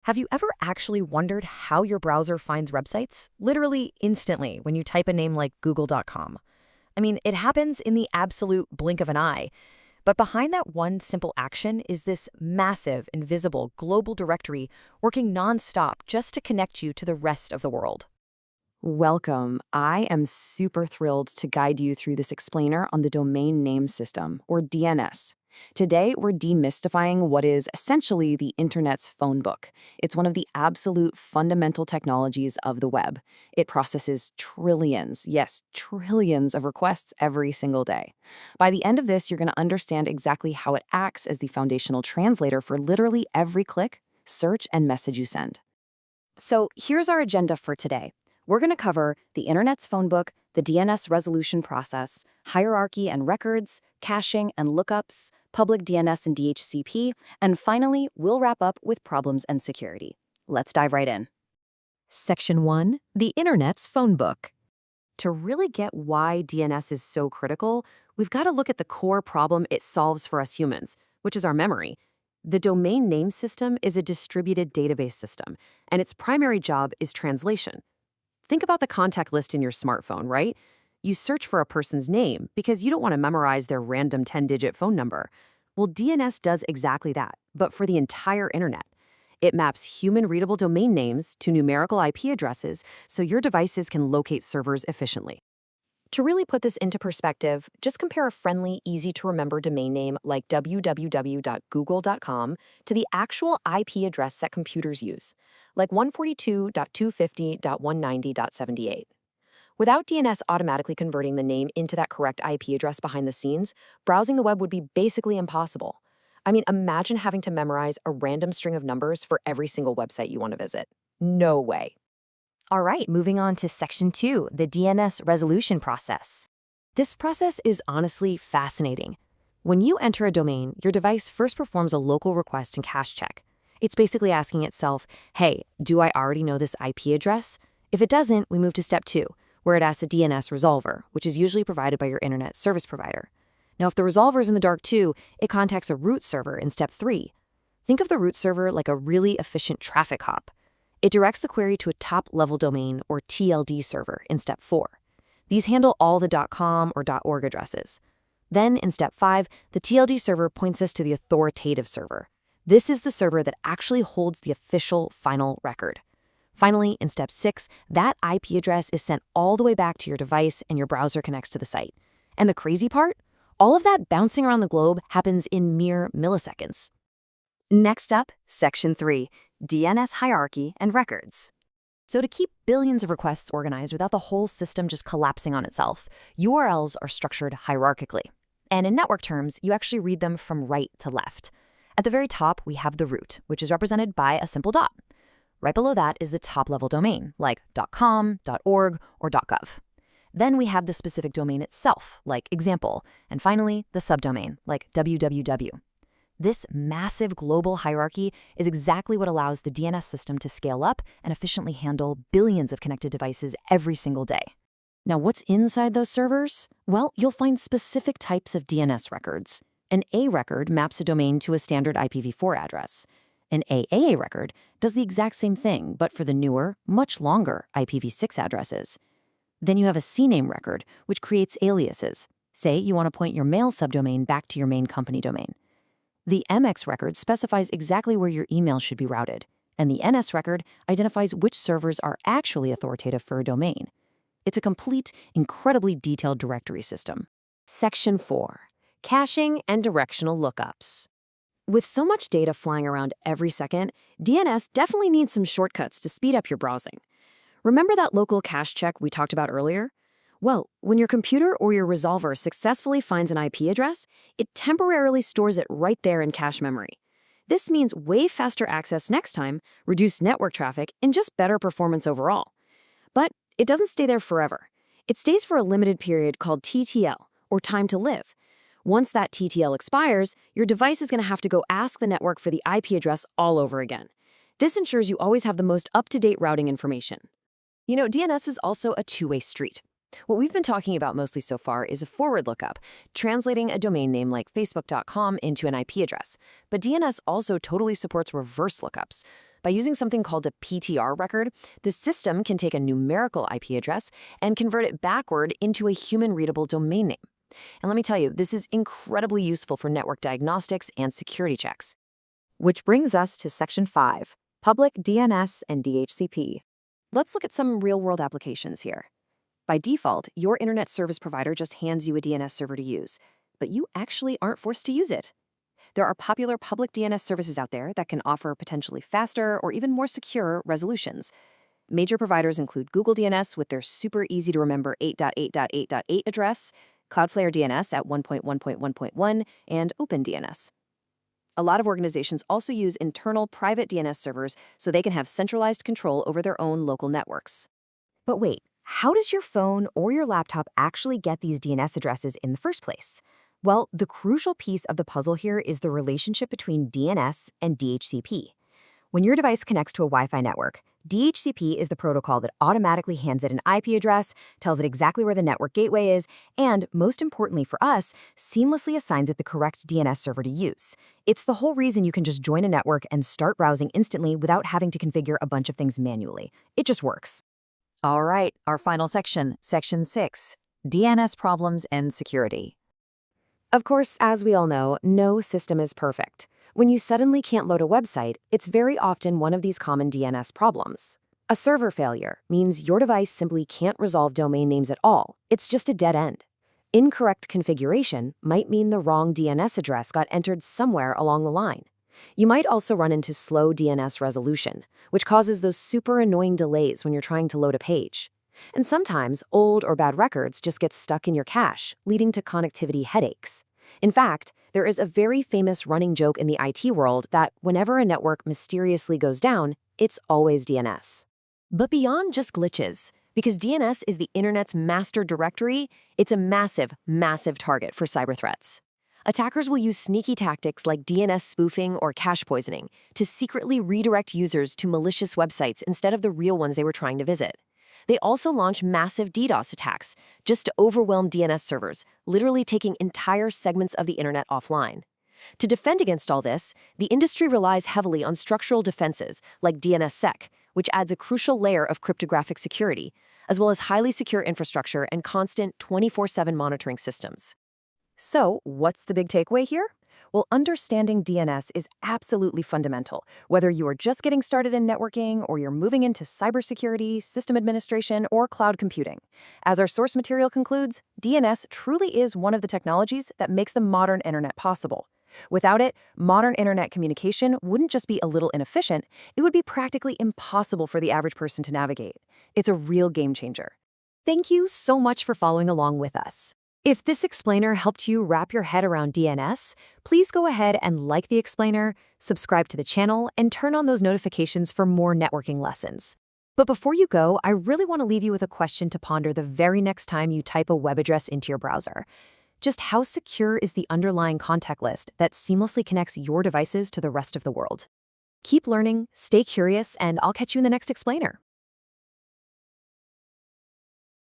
Have you ever actually wondered how your browser finds websites? Literally instantly when you type a name like google.com. I mean, it happens in the absolute blink of an eye. But behind that one simple action is this massive, invisible global directory working nonstop just to connect you to the rest of the world. Welcome. I am super thrilled to guide you through this explainer on the Domain Name System, or DNS. Today, we're demystifying what is essentially the Internet's phone book. It's one of the absolute fundamental technologies of the web. It processes trillions, yes, trillions of requests every single day. By the end of this, you're going to understand exactly how it acts as the foundational translator for literally every click, search, and message you send. So here's our agenda for today. We're going to cover the Internet's phone book, the DNS resolution process, hierarchy and records, caching and lookups, public DNS and DHCP, and finally, we'll wrap up with problems and security. Let's dive right in. Section 1. The Internet's phone book. To really get why DNS is so critical, we've got to look at the core problem it solves for us humans, which is our memory. The domain name system is a distributed database system, and its primary job is translation. Think about the contact list in your smartphone, right? You search for a person's name because you don't want to memorize their random 10-digit phone number. Well, DNS does exactly that, but for the entire internet. It maps human-readable domain names to numerical IP addresses so your devices can locate servers efficiently. To really put this into perspective, just compare a friendly, easy-to-remember domain name like www.google.com to the actual IP address that computers use, like 142.250.190.78. Without DNS automatically converting the name into that correct IP address behind the scenes, browsing the web would be basically impossible. I mean, imagine having to memorize a random string of numbers for every single website you want to visit. No way. All right, moving on to Section 2, the DNS resolution process. This process is honestly fascinating. When you enter a domain, your device first performs a local request and cache check. It's basically asking itself, hey, do I already know this IP address? If it doesn't, we move to Step 2, where it asks a DNS resolver, which is usually provided by your internet service provider. Now, if the resolver is in the dark too, it contacts a root server in Step 3. Think of the root server like a really efficient traffic hop. It directs the query to a top-level domain, or TLD server, in Step 4. These handle all the .com or .org addresses. Then, in Step 5, the TLD server points us to the authoritative server. This is the server that actually holds the official final record. Finally, in Step 6, that IP address is sent all the way back to your device and your browser connects to the site. And the crazy part? All of that bouncing around the globe happens in mere milliseconds. Next up, Section 3. DNS hierarchy and records. So to keep billions of requests organized without the whole system just collapsing on itself, URLs are structured hierarchically. And in network terms, you actually read them from right to left. At the very top, we have the root, which is represented by a simple dot. Right below that is the top-level domain, like .com, .org, or .gov. Then we have the specific domain itself, like example, and finally, the subdomain, like www. This massive global hierarchy is exactly what allows the DNS system to scale up and efficiently handle billions of connected devices every single day. Now, what's inside those servers? Well, you'll find specific types of DNS records. An A record maps a domain to a standard IPv4 address. An AAA record does the exact same thing, but for the newer, much longer IPv6 addresses. Then you have a CNAME record, which creates aliases. Say you want to point your mail subdomain back to your main company domain. The MX record specifies exactly where your email should be routed, and the NS record identifies which servers are actually authoritative for a domain. It's a complete, incredibly detailed directory system. Section 4. Caching and directional lookups. With so much data flying around every second, DNS definitely needs some shortcuts to speed up your browsing. Remember that local cache check we talked about earlier? Well, when your computer or your resolver successfully finds an IP address, it temporarily stores it right there in cache memory. This means way faster access next time, reduced network traffic, and just better performance overall. But it doesn't stay there forever. It stays for a limited period called TTL, or time to live. Once that TTL expires, your device is going to have to go ask the network for the IP address all over again. This ensures you always have the most up-to-date routing information. You know, DNS is also a two-way street. What we've been talking about mostly so far is a forward lookup, translating a domain name like facebook.com into an IP address. But DNS also totally supports reverse lookups. By using something called a PTR record, the system can take a numerical IP address and convert it backward into a human-readable domain name. And let me tell you, this is incredibly useful for network diagnostics and security checks. Which brings us to Section 5, Public DNS and DHCP. Let's look at some real-world applications here. By default, your internet service provider just hands you a DNS server to use, but you actually aren't forced to use it. There are popular public DNS services out there that can offer potentially faster or even more secure resolutions. Major providers include Google DNS with their super easy to remember 8.8.8.8 address, Cloudflare DNS at 1.1.1.1, and OpenDNS. A lot of organizations also use internal private DNS servers so they can have centralized control over their own local networks. But wait, how does your phone or your laptop actually get these DNS addresses in the first place? Well, the crucial piece of the puzzle here is the relationship between DNS and DHCP. When your device connects to a Wi-Fi network, DHCP is the protocol that automatically hands it an IP address, tells it exactly where the network gateway is, and, most importantly for us, seamlessly assigns it the correct DNS server to use. It's the whole reason you can just join a network and start browsing instantly without having to configure a bunch of things manually. It just works. All right, our final section, Section 6, DNS problems and security. Of course, as we all know, no system is perfect. When you suddenly can't load a website, it's very often one of these common DNS problems. A server failure means your device simply can't resolve domain names at all. It's just a dead end. Incorrect configuration might mean the wrong DNS address got entered somewhere along the line. You might also run into slow DNS resolution, which causes those super annoying delays when you're trying to load a page. And sometimes old or bad records just get stuck in your cache, leading to connectivity headaches. In fact, there is a very famous running joke in the IT world that whenever a network mysteriously goes down, it's always DNS. But beyond just glitches, because DNS is the internet's master directory, it's a massive, massive target for cyber threats. Attackers will use sneaky tactics like DNS spoofing or cache poisoning to secretly redirect users to malicious websites instead of the real ones they were trying to visit. They also launch massive DDoS attacks just to overwhelm DNS servers, literally taking entire segments of the internet offline. To defend against all this, the industry relies heavily on structural defenses like DNSSEC, which adds a crucial layer of cryptographic security, as well as highly secure infrastructure and constant 24/7 monitoring systems. So, what's the big takeaway here? Well, understanding DNS is absolutely fundamental, whether you are just getting started in networking or you're moving into cybersecurity, system administration, or cloud computing. As our source material concludes, DNS truly is one of the technologies that makes the modern internet possible. Without it, modern internet communication wouldn't just be a little inefficient, it would be practically impossible for the average person to navigate. It's a real game changer. Thank you so much for following along with us. If this explainer helped you wrap your head around DNS, please go ahead and like the explainer, subscribe to the channel, and turn on those notifications for more networking lessons. But before you go, I really want to leave you with a question to ponder the very next time you type a web address into your browser. Just how secure is the underlying contact list that seamlessly connects your devices to the rest of the world? Keep learning, stay curious, and I'll catch you in the next explainer.